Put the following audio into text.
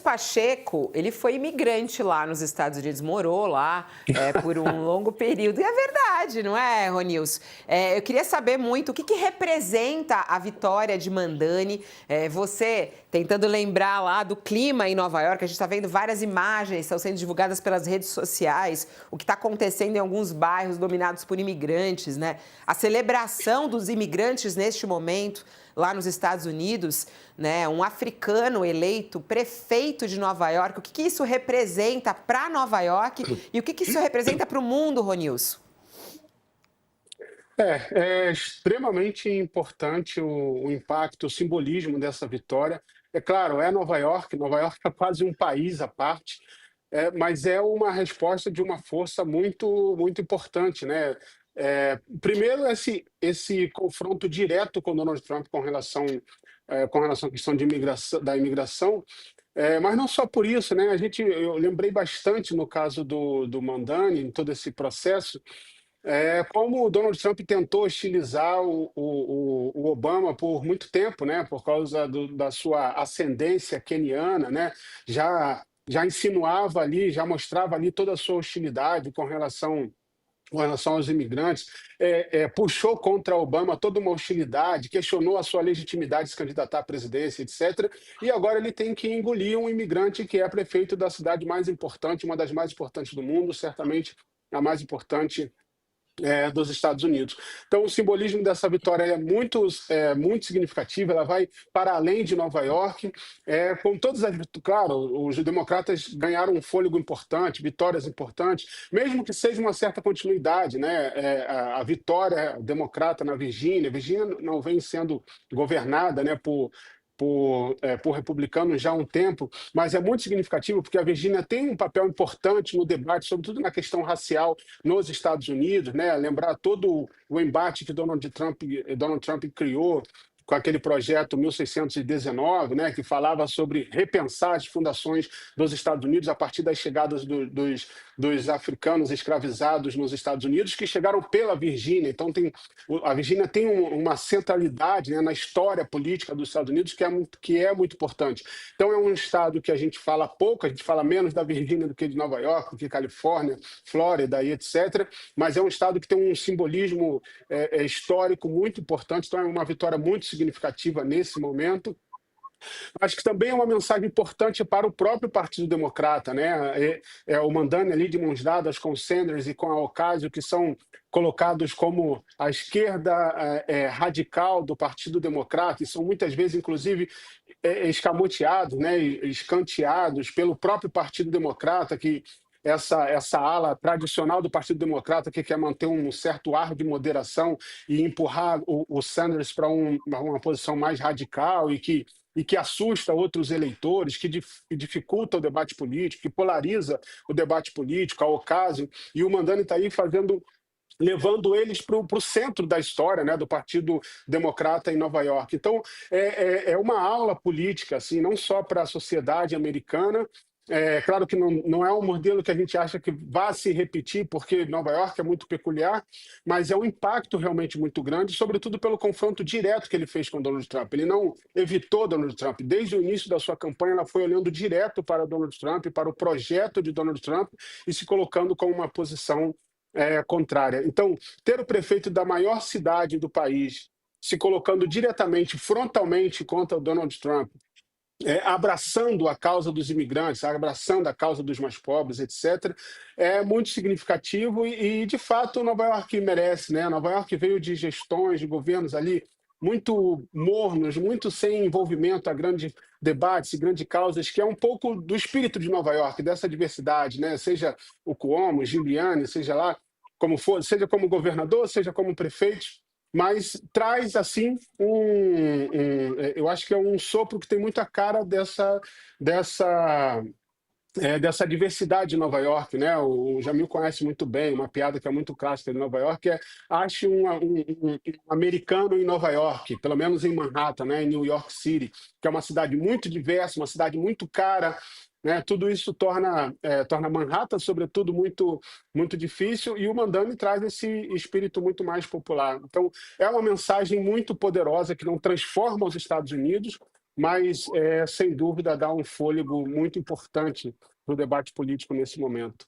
Pacheco, ele foi imigrante lá nos Estados Unidos, morou lá por um longo período. E é verdade, não é, Ronilson? Eu queria saber muito o que representa a vitória de Mandani. Você tentando lembrar lá do clima em Nova York, a gente está vendo várias imagens, estão sendo divulgadas pelas redes sociais, o que está acontecendo em alguns bairros dominados por imigrantes, né? A celebração dos imigrantes neste momento lá nos Estados Unidos, né, um africano eleito prefeito de Nova York. O que isso representa para Nova York e o que isso representa para o mundo, Ronilson? É extremamente importante o impacto, o simbolismo dessa vitória. É claro, é Nova York, Nova York é quase um país à parte, mas é uma resposta de uma força muito, muito importante, né? Primeiro, esse confronto direto com Donald Trump com relação à questão de da imigração, mas não só por isso, né? Eu lembrei bastante no caso do Mandani, em todo esse processo, como o Donald Trump tentou hostilizar o Obama por muito tempo, né, por causa da sua ascendência queniana, né, já insinuava ali, já mostrava ali toda a sua hostilidade com relação aos imigrantes, puxou contra Obama toda uma hostilidade, questionou a sua legitimidade de se candidatar à presidência, etc. E agora ele tem que engolir um imigrante que é prefeito da cidade mais importante, uma das mais importantes do mundo, certamente a mais importante dos Estados Unidos. Então, o simbolismo dessa vitória muito significativo, ela vai para além de Nova York, com todas as... Claro, os democratas ganharam um fôlego importante, vitórias importantes, mesmo que seja uma certa continuidade, né? A vitória democrata na Virgínia, Virgínia não vem sendo governada, né, por republicanos já há um tempo, mas é muito significativo porque a Virgínia tem um papel importante no debate, sobretudo na questão racial nos Estados Unidos, né? Lembrar todo o embate que Donald Trump criou com aquele projeto 1619, né, que falava sobre repensar as fundações dos Estados Unidos a partir das chegadas dos africanos escravizados nos Estados Unidos, que chegaram pela Virgínia. Então, a Virgínia tem uma centralidade, né, na história política dos Estados Unidos que é muito importante. Então, é um estado que a gente fala pouco, a gente fala menos da Virgínia do que de Nova York, do que Califórnia, Flórida e etc., mas é um estado que tem um simbolismo histórico muito importante, então é uma vitória muito significativa nesse momento. Acho que também é uma mensagem importante para o próprio Partido Democrata, né? O Mandani ali de mãos dadas com o Sanders e com a Ocasio, que são colocados como a esquerda radical do Partido Democrata, e são muitas vezes, inclusive, escamoteados, né, escanteados pelo próprio Partido Democrata, que essa ala tradicional do Partido Democrata, que quer manter um certo ar de moderação e empurrar o Sanders para uma posição mais radical e que assusta outros eleitores, que dificulta o debate político, que polariza o debate político, a Ocasio, e o Mandani está aí levando eles para o centro da história, né, do Partido Democrata em Nova York. Então, é uma aula política, assim, não só para a sociedade americana. Claro que não é um modelo que a gente acha que vá se repetir, porque Nova York é muito peculiar, mas é um impacto realmente muito grande, sobretudo pelo confronto direto que ele fez com Donald Trump. Ele não evitou Donald Trump. Desde o início da sua campanha, ela foi olhando direto para Donald Trump, para o projeto de Donald Trump e se colocando com uma posição contrária. Então, ter o prefeito da maior cidade do país se colocando diretamente, frontalmente contra o Donald Trump, abraçando a causa dos imigrantes, abraçando a causa dos mais pobres, etc., é muito significativo de fato, Nova York merece, né? Nova York veio de gestões, de governos ali muito mornos, muito sem envolvimento a grandes debates e grandes causas, que é um pouco do espírito de Nova York, dessa diversidade, né? Seja o Cuomo, Giuliani, seja lá como for, seja como governador, seja como prefeito, mas traz assim eu acho que é um sopro que tem muita cara dessa dessa diversidade de Nova York, né? O Jamil conhece muito bem, uma piada que é muito clássica de Nova York ache um americano em Nova York, pelo menos em Manhattan, né? Em New York City, que é uma cidade muito diversa, uma cidade muito cara, né? Tudo isso torna Manhattan, sobretudo, muito, muito difícil, e o Mandani traz esse espírito muito mais popular. Então, é uma mensagem muito poderosa que não transforma os Estados Unidos, mas, sem dúvida, dá um fôlego muito importante para o debate político nesse momento.